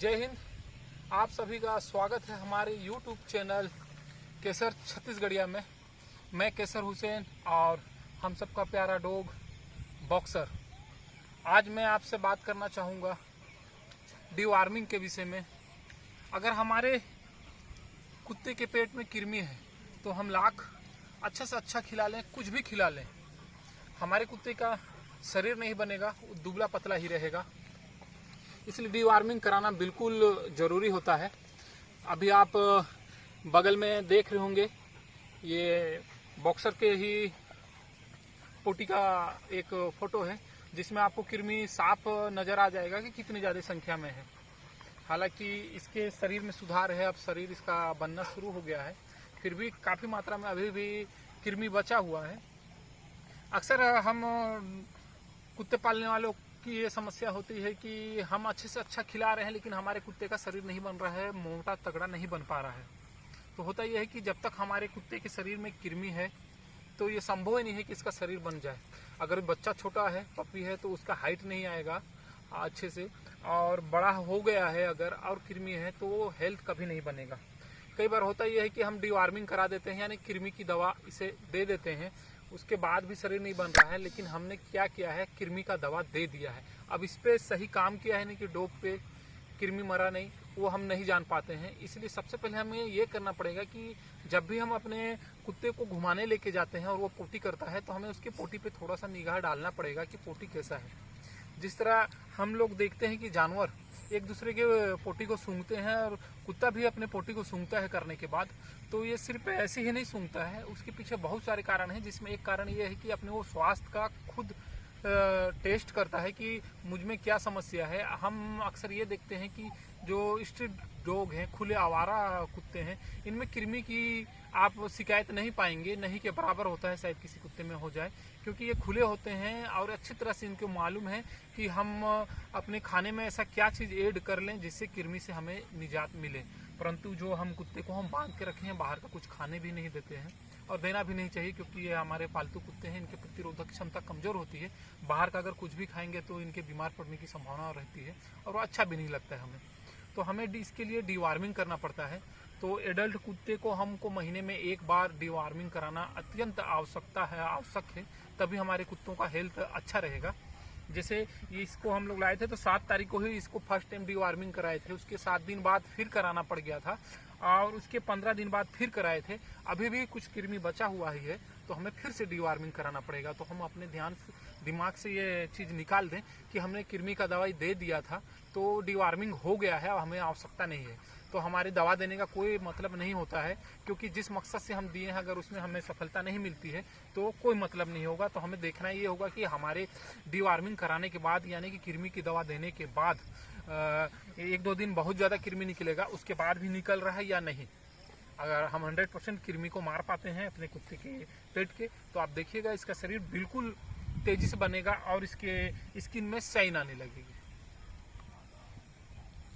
जय हिंद। आप सभी का स्वागत है हमारे YouTube चैनल केसर छत्तीसगढ़िया में। मैं केसर हुसैन और हम सबका प्यारा डॉग बॉक्सर। आज मैं आपसे बात करना चाहूँगा डिवॉर्मिंग के विषय में। अगर हमारे कुत्ते के पेट में कृमि है तो हम लाख अच्छा से अच्छा खिला लें, कुछ भी खिला लें, हमारे कुत्ते का शरीर नहीं बनेगा, वो दुबला पतला ही रहेगा। इसलिए डिवॉर्मिंग कराना बिल्कुल ज़रूरी होता है। अभी आप बगल में देख रहे होंगे, ये बॉक्सर के ही पोटी का एक फ़ोटो है जिसमें आपको कृमि साफ नज़र आ जाएगा कि कितनी ज़्यादा संख्या में है। हालांकि इसके शरीर में सुधार है, अब शरीर इसका बनना शुरू हो गया है, फिर भी काफ़ी मात्रा में अभी भी कृमि बचा हुआ है। अक्सर हम कुत्ते पालने वालों की ये समस्या होती है कि हम अच्छे से अच्छा खिला रहे हैं लेकिन हमारे कुत्ते का शरीर नहीं बन रहा है, मोटा तगड़ा नहीं बन पा रहा है। तो होता यह है कि जब तक हमारे कुत्ते के शरीर में कृमि है तो ये संभव ही नहीं है कि इसका शरीर बन जाए। अगर बच्चा छोटा है, पपी है, तो उसका हाइट नहीं आएगा अच्छे से, और बड़ा हो गया है अगर और कृमि है तो वो हेल्थ कभी नहीं बनेगा। कई बार होता यह है कि हम डिवॉर्मिंग करा देते हैं, यानी कृमि की दवा इसे दे देते हैं, उसके बाद भी शरीर नहीं बन रहा है, लेकिन हमने क्या किया है, कृमि का दवा दे दिया है। अब इस पे सही काम किया है नहीं कि डॉग पे कृमि मरा नहीं, वो हम नहीं जान पाते हैं। इसलिए सबसे पहले हमें ये करना पड़ेगा कि जब भी हम अपने कुत्ते को घुमाने लेके जाते हैं और वो पोटी करता है तो हमें उसकी पोटी पे थोड़ा सा निगाह डालना पड़ेगा कि पोटी कैसा है। जिस तरह हम लोग देखते हैं कि जानवर एक दूसरे के पोटी को सूंघते हैं और कुत्ता भी अपने पोटी को सूंघता है करने के बाद, तो ये सिर्फ ऐसे ही नहीं सूंघता है, उसके पीछे बहुत सारे कारण हैं, जिसमें एक कारण ये है कि अपने वो स्वास्थ्य का खुद टेस्ट करता है कि मुझ में क्या समस्या है। हम अक्सर ये देखते हैं कि जो स्ट्रीट डॉग हैं, खुले आवारा कुत्ते हैं, इनमें कृमि की आप शिकायत नहीं पाएंगे, नहीं के बराबर होता है, शायद किसी कुत्ते में हो जाए, क्योंकि ये खुले होते हैं और अच्छी तरह से इनको मालूम है कि हम अपने खाने में ऐसा क्या चीज़ ऐड कर लें जिससे कृमि से हमें निजात मिले। परंतु जो हम कुत्ते को हम बांध के रखे हैं, बाहर का कुछ खाने भी नहीं देते हैं और देना भी नहीं चाहिए, क्योंकि ये हमारे पालतू कुत्ते हैं, इनकी प्रतिरोधक क्षमता कमज़ोर होती है। बाहर का अगर कुछ भी खाएंगे तो इनके बीमार पड़ने की संभावना रहती है और वो अच्छा भी नहीं लगता है हमें। तो हमें इसके लिए डिवॉर्मिंग करना पड़ता है। तो एडल्ट कुत्ते को हमको महीने में एक बार डिवॉर्मिंग कराना अत्यंत आवश्यक है, तभी हमारे कुत्तों का हेल्थ अच्छा रहेगा। जैसे ये इसको हम लोग लाए थे तो 7 तारीख को ही इसको फर्स्ट टाइम डिवॉर्मिंग कराए थे, उसके 7 दिन बाद फिर कराना पड़ गया था और उसके 15 दिन बाद फिर कराए थे। अभी भी कुछ कृमि बचा हुआ ही है तो हमें फिर से डिवॉर्मिंग कराना पड़ेगा। तो हम अपने दिमाग से ये चीज़ निकाल दें कि हमने कृमि का दवाई दे दिया था तो डिवॉर्मिंग हो गया है और हमें आवश्यकता नहीं है, तो हमारी दवा देने का कोई मतलब नहीं होता है, क्योंकि जिस मकसद से हम दिए हैं अगर उसमें हमें सफलता नहीं मिलती है तो कोई मतलब नहीं होगा। तो हमें देखना ये होगा कि हमारे डिवॉर्मिंग कराने के बाद, यानी कि कृमि की दवा देने के बाद 1-2 दिन बहुत ज़्यादा कृमि निकलेगा, उसके बाद भी निकल रहा है या नहीं। अगर हम 100% कृमि को मार पाते हैं अपने कुत्ते के पेट के, तो आप देखिएगा इसका शरीर बिल्कुल तेज़ी से बनेगा और इसके स्किन में शाइन आने लगेगी।